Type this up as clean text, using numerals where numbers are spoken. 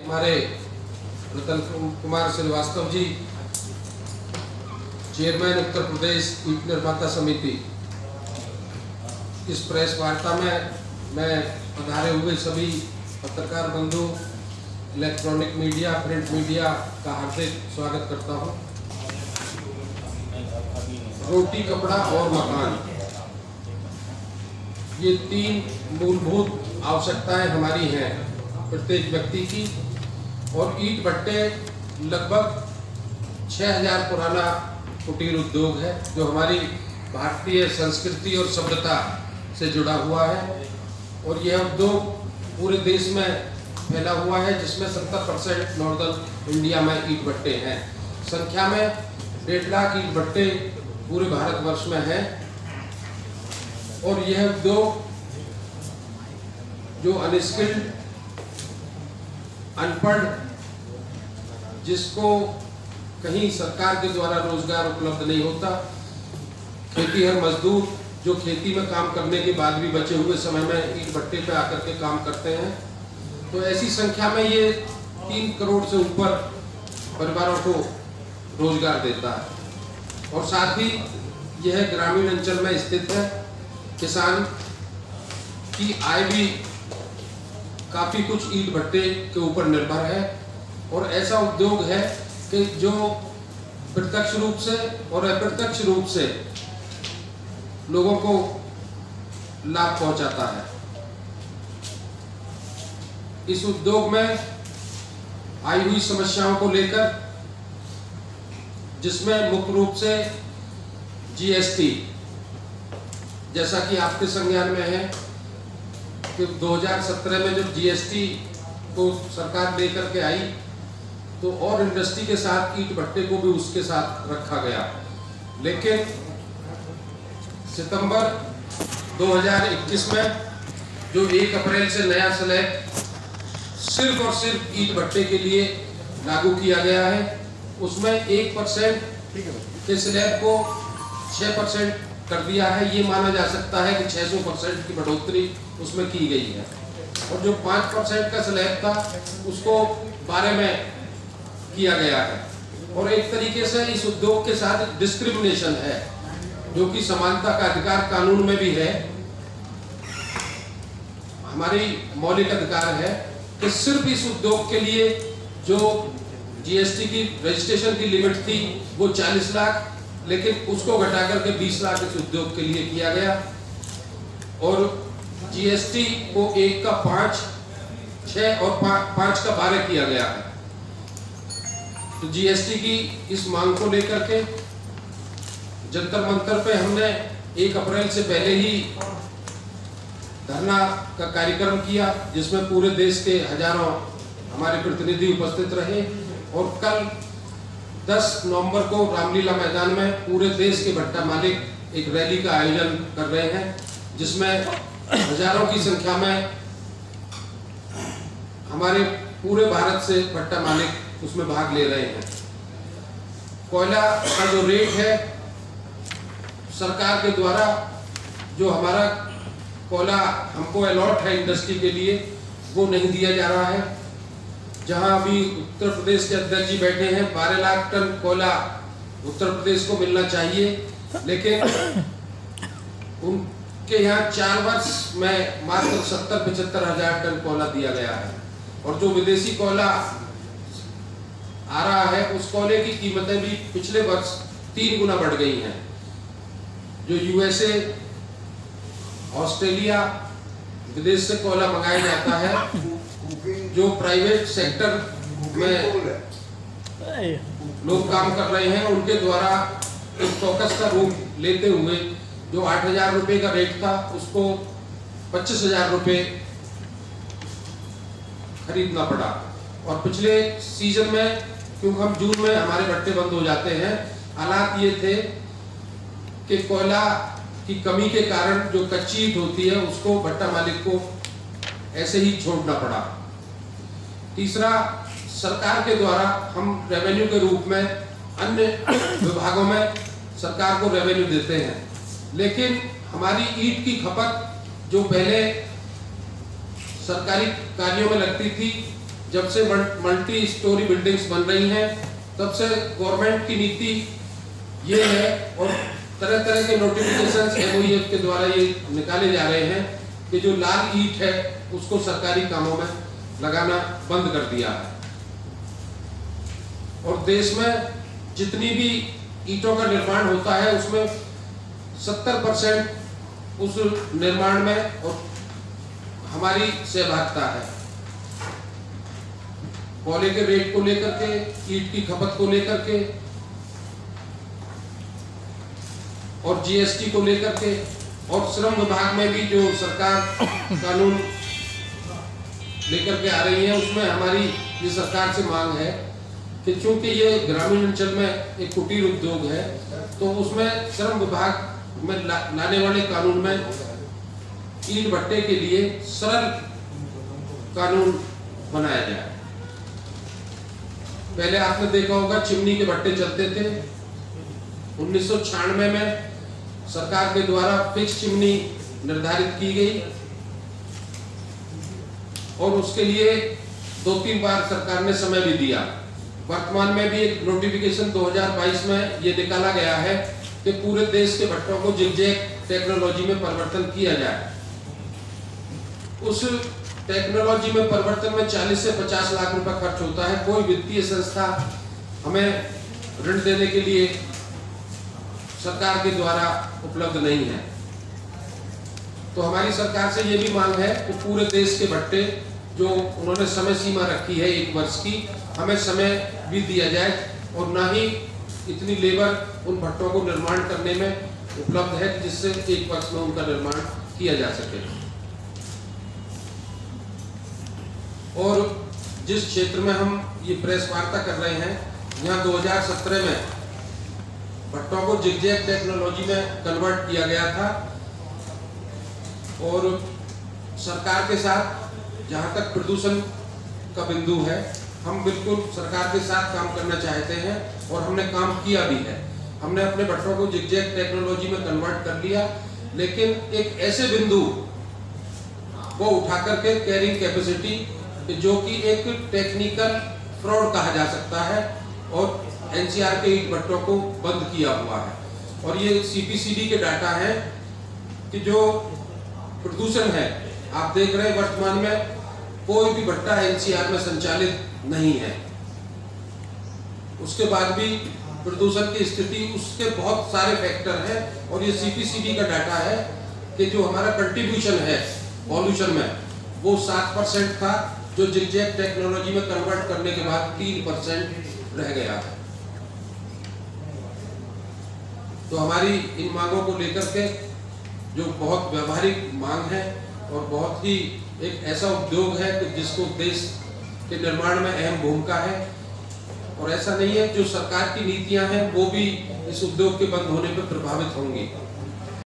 हमारे रतन कुमार श्रीवास्तव जी, चेयरमैन उत्तर प्रदेश ईंट निर्माता समिति, इस प्रेस वार्ता में मैं पधारे हुए सभी पत्रकार बंधु, इलेक्ट्रॉनिक मीडिया, प्रिंट मीडिया का हार्दिक स्वागत करता हूं। रोटी, कपड़ा और मकान, ये तीन मूलभूत आवश्यकताएं हमारी हैं प्रत्येक व्यक्ति की। और ईंट भट्टे लगभग 6000 पुराना कुटीर उद्योग है जो हमारी भारतीय संस्कृति और सभ्यता से जुड़ा हुआ है। और यह उद्योग पूरे देश में फैला हुआ है, जिसमें 70% नॉर्दर्न इंडिया में ईंट भट्टे हैं। संख्या में 1.5 लाख ईंट भट्टे पूरे भारतवर्ष में हैं। और यह उद्योग जो अनस्किल्ड, अनपढ़, जिसको कहीं सरकार के द्वारा रोजगार उपलब्ध नहीं होता, खेतीहर मजदूर जो खेती में काम करने के बाद भी बचे हुए समय में ईंट भट्टे पे आकर के काम करते हैं, तो ऐसी संख्या में ये 3 करोड़ से ऊपर परिवारों को रोजगार देता है। और साथ ही यह ग्रामीण अंचल में स्थित है। किसान की आय भी काफी कुछ ईंट भट्टे के ऊपर निर्भर है। और ऐसा उद्योग है कि जो प्रत्यक्ष रूप से और अप्रत्यक्ष रूप से लोगों को लाभ पहुंचाता है। इस उद्योग में आई हुई समस्याओं को लेकर, जिसमें मुख्य रूप से जीएसटी, जैसा कि आपके संज्ञान में है कि 2017 में जब जीएसटी को सरकार लेकर के आई, तो और इंडस्ट्री के साथ ईंट भट्टे को भी उसके साथ रखा गया। लेकिन सितंबर 2021 में जो 1 अप्रैल से नया स्लैब सिर्फ और सिर्फ ईंट भट्टे के लिए लागू किया गया है, उसमें 1% के स्लैब को 6% कर दिया है। ये माना जा सकता है कि 600% की बढ़ोतरी उसमें की गई है। और जो 5% का स्लैब था उसको 12 में किया गया है। और एक तरीके से इस उद्योग के साथ डिस्क्रिमिनेशन है, जो कि समानता का अधिकार कानून में भी है। हमारी मौलिक अधिकार है कि सिर्फ इस उद्योग के लिए जो जीएसटी की रजिस्ट्रेशन की लिमिट थी वो 40 लाख, लेकिन उसको घटा करके 20 लाख इस उद्योग के लिए किया गया। और जीएसटी को 1 का 5, 6 और 5 का 12 किया गया है। तो जीएसटी की इस मांग को लेकर के जंतर मंतर पे हमने 1 अप्रैल से पहले ही धरना का कार्यक्रम किया, जिसमें पूरे देश के हजारों हमारे प्रतिनिधि उपस्थित रहे। और कल 10 नवंबर को रामलीला मैदान में पूरे देश के भट्टा मालिक एक रैली का आयोजन कर रहे हैं, जिसमें हजारों की संख्या में हमारे पूरे भारत से भट्टा मालिक उसमें भाग ले रहे हैं। कोयला का जो रेट है, सरकार के द्वारा जो हमारा कोयला हमको अलॉट है इंडस्ट्री के लिए, वो नहीं दिया जा रहा है। जहां अभी उत्तर प्रदेश के अध्यक्ष जी बैठे हैं, 12 लाख टन कोयला उत्तर प्रदेश को मिलना चाहिए, लेकिन उनके यहाँ 4 वर्ष में मात्र 70-75 हजार टन कोयला दिया गया है। और जो विदेशी कोयला आ रहा है, उस कोयले की कीमतें भी पिछले वर्ष 3 गुना बढ़ गई हैं। जो यूएसए, ऑस्ट्रेलिया, विदेश से कोयला मंगाया जाता है, जो प्राइवेट सेक्टर में लोग काम कर रहे हैं, उनके द्वारा एक फोकस का रूप लेते हुए जो 8000 रुपये का रेट था, उसको 25,000 रुपये खरीदना पड़ा। और पिछले सीजन में, क्योंकि हम जून में हमारे भट्टे बंद हो जाते हैं, हालात ये थे कि कोयला की कमी के कारण जो कच्ची ईंट होती है उसको भट्टा मालिक को ऐसे ही छोड़ना पड़ा। तीसरा, सरकार के द्वारा हम रेवेन्यू के रूप में अन्य विभागों में सरकार को रेवेन्यू देते हैं, लेकिन हमारी ईंट की खपत जो पहले सरकारी कार्यों में लगती थी, जब से मल्टी स्टोरी बिल्डिंग्स बन रही हैं तब से गवर्नमेंट की नीति ये है और तरह तरह के नोटिफिकेशंस MOEF के द्वारा ये निकाले जा रहे हैं कि जो लाल ईंट है उसको सरकारी कामों में लगाना बंद कर दिया है। और देश में जितनी भी ईंटों का निर्माण होता है उसमें 70% उस निर्माण में और हमारी सहभागिता है। कोयले के रेट को लेकर के, ईंट की खपत को लेकर के और GST को लेकर के, और श्रम विभाग में भी जो सरकार कानून लेकर के आ रही है उसमें हमारी ये सरकार से मांग है कि चूंकि ये ग्रामीण अंचल में एक कुटीर उद्योग है तो उसमें श्रम विभाग में लाने वाले कानून में ईंट भट्टे के लिए सरल कानून बनाया जाए। पहले आपने देखा होगा चिमनी के भट्टे चलते थे। 1996 में सरकार के द्वारा फिक्स चिमनी निर्धारित की गई और उसके लिए 2-3 बार सरकार ने समय भी दिया। वर्तमान में भी एक नोटिफिकेशन 2022 में ये निकाला गया है कि पूरे देश के भट्टों को जिगजैग टेक्नोलॉजी में परिवर्तन किया जाए। उस टेक्नोलॉजी में परिवर्तन में 40 से 50 लाख रुपए खर्च होता है। कोई वित्तीय संस्था हमें ऋण देने के लिए सरकार के द्वारा उपलब्ध नहीं है। तो हमारी सरकार से ये भी मांग है कि पूरे देश के भट्टे जो उन्होंने समय सीमा रखी है 1 वर्ष की, हमें समय भी दिया जाए और ना ही इतनी लेबर उन भट्टों को निर्माण करने में उपलब्ध है जिससे 1 वर्ष में उनका निर्माण किया जा सके। और जिस क्षेत्र में हम ये प्रेस वार्ता कर रहे हैं, यहाँ 2017 में भट्टों को जिगजैग टेक्नोलॉजी में कन्वर्ट किया गया था और सरकार के साथ जहाँ तक प्रदूषण का बिंदु है हम बिल्कुल सरकार के साथ काम करना चाहते हैं और हमने काम किया भी है। हमने अपने भट्टों को जिगजैग टेक्नोलॉजी में कन्वर्ट कर लिया, लेकिन एक ऐसे बिंदु को उठा करके कैरिंग कैपेसिटी जो कि एक टेक्निकल फ्रॉड कहा जा सकता है और NCR के ईंट भट्टों को बंद किया हुआ है। और ये CPCD के डाटा है कि जो प्रदूषण है आप देख रहे हैं वर्तमान में कोई भी भट्टा NCR में संचालित नहीं है। उसके बाद भी प्रदूषण की स्थिति, उसके बहुत सारे फैक्टर हैं और ये CPCD का डाटा है कि जो हमारा कंट्रीब्यूशन है पॉल्यूशन में वो 7% था, जो जिगजैग टेक्नोलॉजी में कन्वर्ट करने के बाद 3% रह गया है। तो हमारी इन मांगों को लेकर के जो बहुत व्यवहारिक मांग है और बहुत ही एक ऐसा उद्योग है कि जिसको देश के निर्माण में अहम भूमिका है, और ऐसा नहीं है जो सरकार की नीतियां हैं वो भी इस उद्योग के बंद होने पर प्रभावित होंगी।